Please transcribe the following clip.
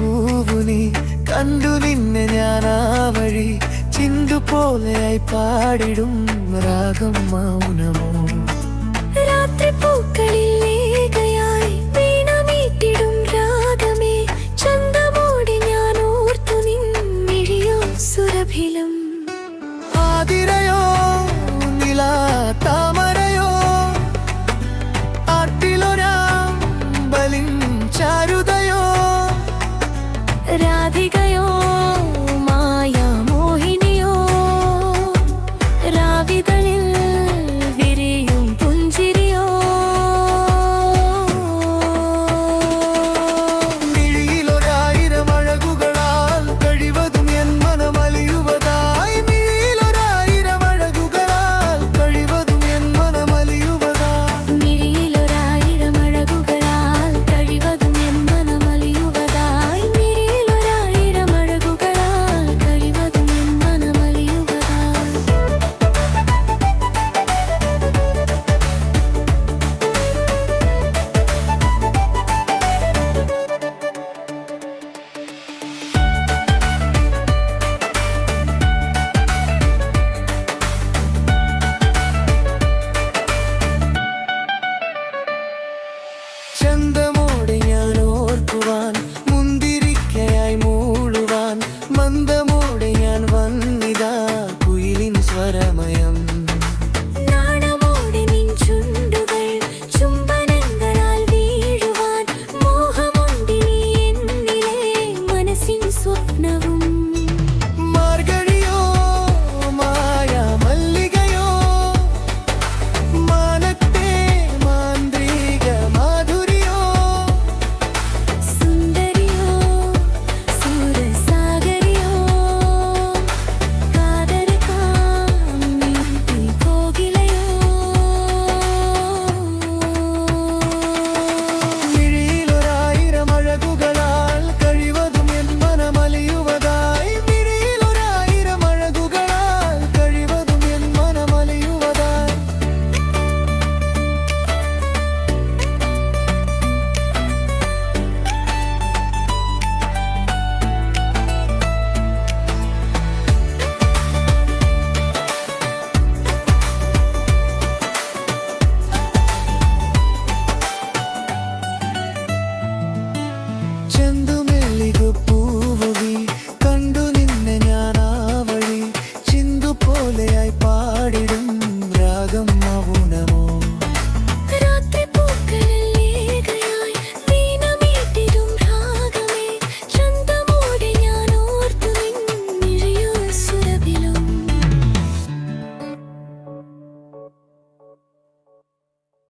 പൂവു നീ കണ്ടു നിന്നെ ഞാൻ ആ വഴി ചിന്തുപോലെയായി പാടിടും രാഗം മൗനമോ രാത്രി പൂക്കളിൽ ഏകയായി വീണമീട്ടിടും രാഗമേ ചന്തമോടെ ഞാൻ ഓർത്തു നിന്നിഴിയോ സുരഭിലം ആതിരയോ നിലാ താമരയോ ആട്ടിലൊരാമ്പലിൻ ചാരുതയോ രാധികയോ മായാമോഹിനിയോ രാവികളിൽ വിരിയും പുഞ്ചിരിയോ മിഴിയിലൊരായിരം അഴകുകളാൽ കഴിവതും എൻ മനമലിയുവതായി മിഴിയിലൊരായിരം അഴകുകളാൽ കഴിവതും എൻ മനമലിയുവതായി മിഴിയിലൊരായിരം അഴകുകളാൽ കഴിവതും എൻ മനമലിയുവതായി മിഴിയിലൊരായിരം അഴകുകളാൽ കഴിവതും എൻ മനമലിയുവതായി ചന്തമോടെ ഞാൻ ഓർക്കുവാൻ മുന്തിരിക്കയായി മൂളുവാൻ മന്ദമോടെ ഞാൻ വന്നിതാ കുയിലിൻ സ്വരമയം നാണമോടെ നിൻ ചുണ്ടുകൾ ചുംബനങ്ങളാൽ വീഴുവാൻ മോഹമുണ്ടിനി എന്നിലെ മനസ്സിൻ സ്വപ്നവും മാർഗഴിയോ മായ മല്ലികയോ മാനത്തെ മാന്ത്രിക മാധുരിയോ സുന്ദരിയോ സൂരസാഗരിയോ കാതരകാമിനി കോകിലയോ മിഴിയിലൊരായിരം അഴകുകളാൽ കഴിവതും എൻ മനമലിയുവതായി മിഴിയിലൊരായിരം അഴകുകളാൽ കഴിവതും എൻ മനമലിയുവതായി ചെന്തുമെല്ലികു പൂവുവി കണ്ടു നിന്നെ ഞാൻ ആ വഴി ചിന്തുപോലെയായി പാടിടും രാഗം മൗനമോ